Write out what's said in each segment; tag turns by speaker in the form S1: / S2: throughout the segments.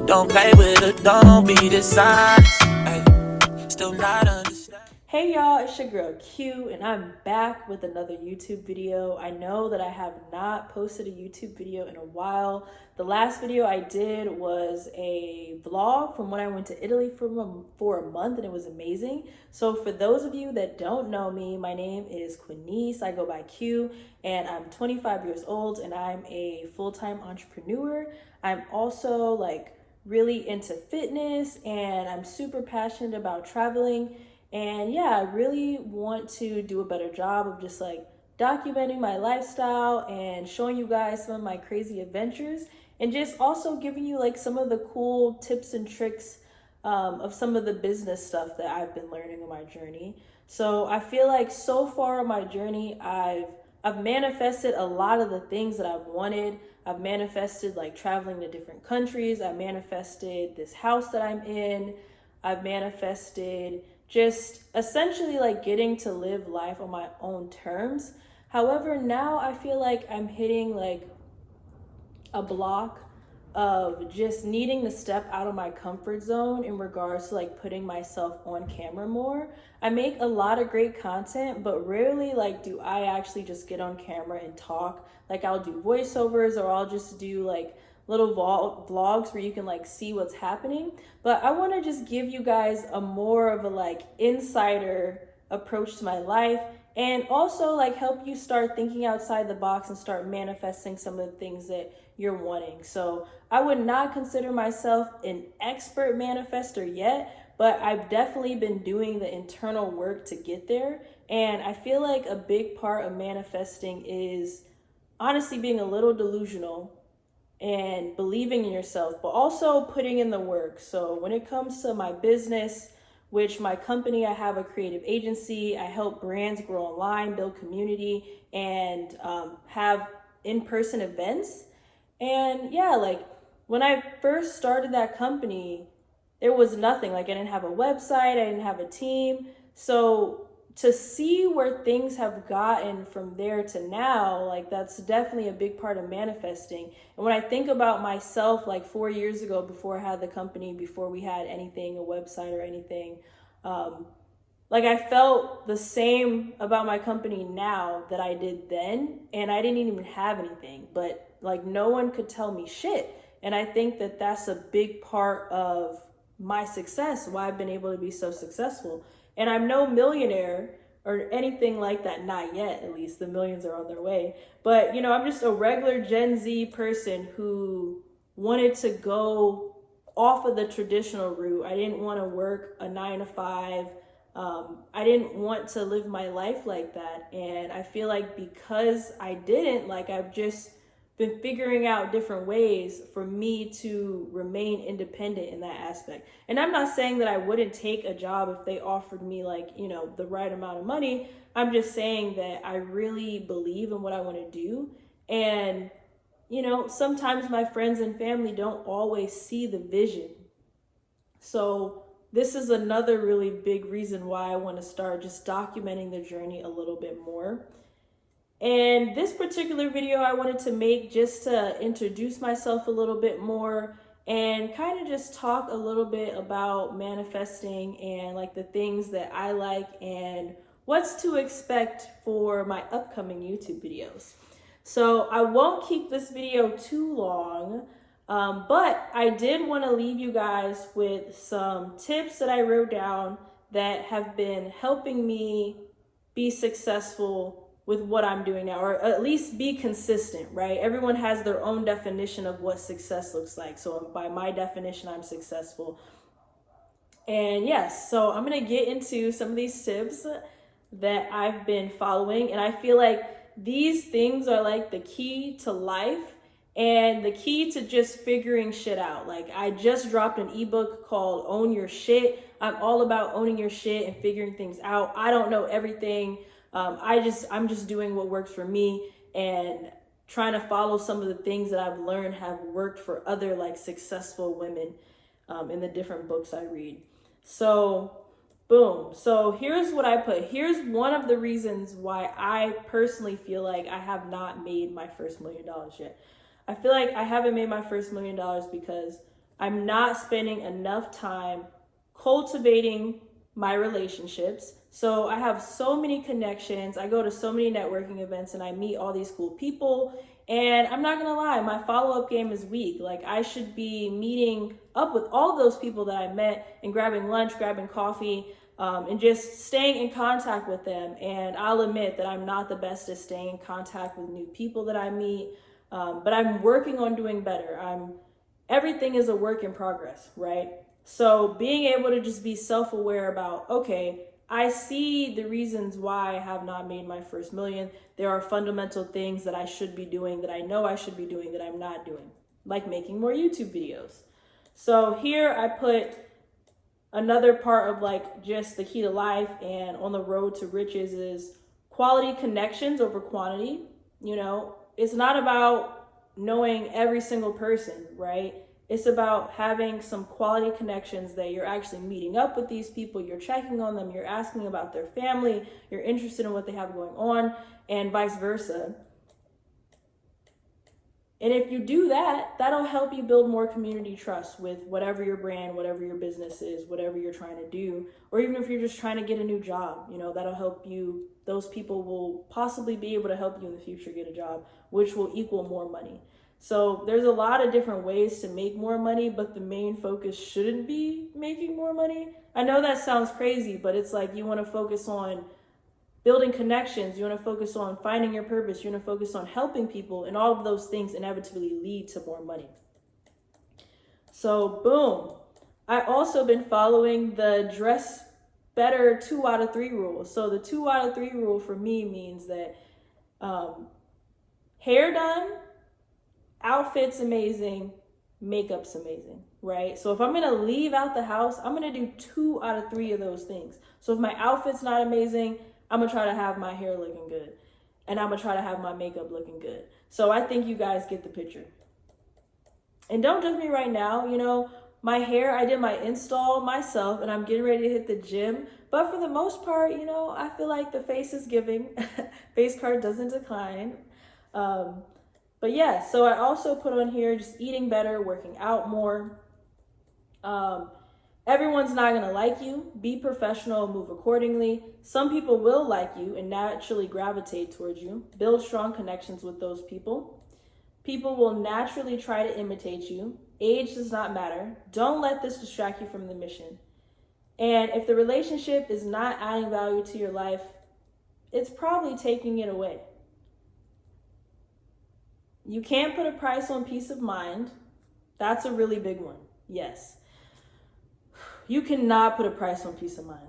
S1: Don't play with it, don't be dishonest. Ay, still not understand.
S2: Hey y'all, it's your girl Q, and I'm back with another YouTube video. I know that I have not posted a YouTube video in a while. The last video I did was a vlog from when I went to Italy for a month, and it was amazing. So for those of you that don't know me, my name is Quaniece. I go by Q, and I'm 25 years old, and I'm a full-time entrepreneur. I'm also really into fitness, and I'm super passionate about traveling. And yeah, I really want to do a better job of just documenting my lifestyle and showing you guys some of my crazy adventures, and just also giving you some of the cool tips and tricks of some of the business stuff that I've been learning on my journey. So I feel like so far on my journey, I've manifested a lot of the things that I've wanted. I've manifested traveling to different countries. I manifested this house that I'm in. I've manifested just essentially getting to live life on my own terms. However, now I feel like I'm hitting a block of just needing to step out of my comfort zone in regards to putting myself on camera more. I make a lot of great content, but rarely do I actually just get on camera and talk. I'll do voiceovers, or I'll just do little vlogs where you can see what's happening. But I want to just give you guys a more of a insider approach to my life, and also help you start thinking outside the box and start manifesting some of the things that you're wanting. So I would not consider myself an expert manifester yet, but I've definitely been doing the internal work to get there. And I feel like a big part of manifesting is honestly being a little delusional and believing in yourself, but also putting in the work. So when it comes to my business, which my company, I have a creative agency. I help brands grow online, build community, and have in-person events. And yeah, when I first started that company, there was nothing. I didn't have a website, I didn't have a team. So to see where things have gotten from there to now, that's definitely a big part of manifesting. And when I think about myself 4 years ago, before I had the company, before we had anything, a website or anything, I felt the same about my company now that I did then, and I didn't even have anything, but no one could tell me shit. And I think that that's a big part of my success, why I've been able to be so successful. And I'm no millionaire or anything like that, not yet, at least. The millions are on their way. But, I'm just a regular Gen Z person who wanted to go off of the traditional route. I didn't want to work a 9 to 5. I didn't want to live my life like that. And I feel like because I didn't, I've just been figuring out different ways for me to remain independent in that aspect. And I'm not saying that I wouldn't take a job if they offered me the right amount of money. I'm just saying that I really believe in what I want to do. And, sometimes my friends and family don't always see the vision. So this is another really big reason why I want to start just documenting the journey a little bit more. And this particular video I wanted to make just to introduce myself a little bit more and kind of just talk a little bit about manifesting and the things that I like and what's to expect for my upcoming YouTube videos. So I won't keep this video too long, but I did want to leave you guys with some tips that I wrote down that have been helping me be successful with what I'm doing now, or at least be consistent, right? Everyone has their own definition of what success looks like. So by my definition, I'm successful. And yes, so I'm gonna get into some of these tips that I've been following. And I feel like these things are the key to life and the key to just figuring shit out. I just dropped an ebook called Own Your Shit. I'm all about owning your shit and figuring things out. I don't know everything. I'm just doing what works for me and trying to follow some of the things that I've learned have worked for other successful women in the different books I read. So boom. So here's what I put. Here's one of the reasons why I personally feel like I have not made my first $1 million yet. I feel like I haven't made my first $1 million because I'm not spending enough time cultivating my relationships. So I have so many connections. I go to so many networking events and I meet all these cool people. And I'm not gonna lie, my follow-up game is weak. Like, I should be meeting up with all of those people that I met and grabbing lunch, grabbing coffee, and just staying in contact with them. And I'll admit that I'm not the best at staying in contact with new people that I meet, but I'm working on doing better. Everything is a work in progress, right? So being able to just be self-aware about, okay, I see the reasons why I have not made my first million. There are fundamental things that I should be doing, that I know I should be doing, that I'm not doing, like making more YouTube videos. So here I put another part of like just the key to life and on the road to riches is quality connections over quantity. You know, it's not about knowing every single person, right? It's about having some quality connections that you're actually meeting up with these people, you're checking on them, you're asking about their family, you're interested in what they have going on, and vice versa. And if you do that, that'll help you build more community trust with whatever your brand, whatever your business is, whatever you're trying to do, or even if you're just trying to get a new job, you know, that'll help you. Those people will possibly be able to help you in the future get a job, which will equal more money. So there's a lot of different ways to make more money, but the main focus shouldn't be making more money. I know that sounds crazy, but it's like you want to focus on building connections, you want to focus on finding your purpose, you want to focus on helping people, and all of those things inevitably lead to more money. So boom. I also been following the dress better 2 out of 3 rule. So the 2 out of 3 rule for me means that hair done, outfit's amazing, makeup's amazing, right? So if I'm gonna leave out the house, I'm gonna do 2 out of 3 of those things. So if my outfit's not amazing, I'm gonna try to have my hair looking good, and I'm gonna try to have my makeup looking good. So I think you guys get the picture. And don't judge me right now, you know, my hair, I did my install myself and I'm getting ready to hit the gym. But for the most part, you know, I feel like the face is giving. Face card doesn't decline. But yeah, so I also put on here just eating better, working out more. Everyone's not gonna like you. Be professional, move accordingly. Some people will like you and naturally gravitate towards you. Build strong connections with those people. People will naturally try to imitate you. Age does not matter. Don't let this distract you from the mission. And if the relationship is not adding value to your life, it's probably taking it away. You can't put a price on peace of mind. That's a really big one. Yes. You cannot put a price on peace of mind.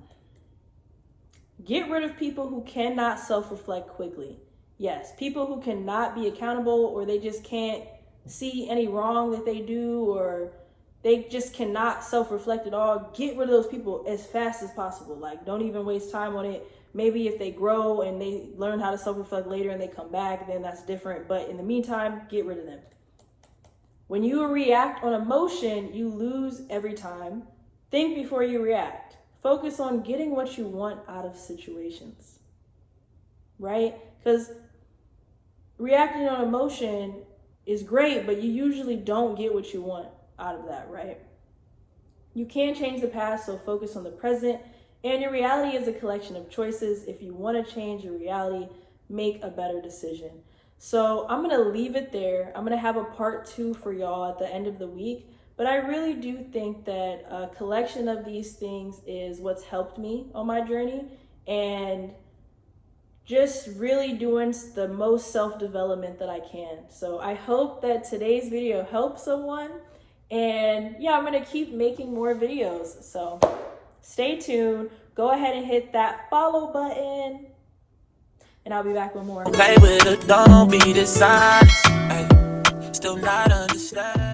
S2: Get rid of people who cannot self-reflect quickly. Yes, people who cannot be accountable, or they just can't see any wrong that they do, or they just cannot self-reflect at all. Get rid of those people as fast as possible. Like, don't even waste time on it. Maybe if they grow and they learn how to self-reflect later and they come back, then that's different. But in the meantime, get rid of them. When you react on emotion, you lose every time. Think before you react. Focus on getting what you want out of situations, right? Because reacting on emotion is great, but you usually don't get what you want out of that, right? You can't change the past, so focus on the present. And your reality is a collection of choices. If you want to change your reality, make a better decision. So I'm going to leave it there. I'm going to have a part 2 for y'all at the end of the week. But I really do think that a collection of these things is what's helped me on my journey, and just really doing the most self-development that I can. So I hope that today's video helps someone. And yeah, I'm going to keep making more videos. So stay tuned. Go ahead and hit that follow button. And I'll be back with more.
S1: Play with it, don't be dishonest. Ay, still not understand.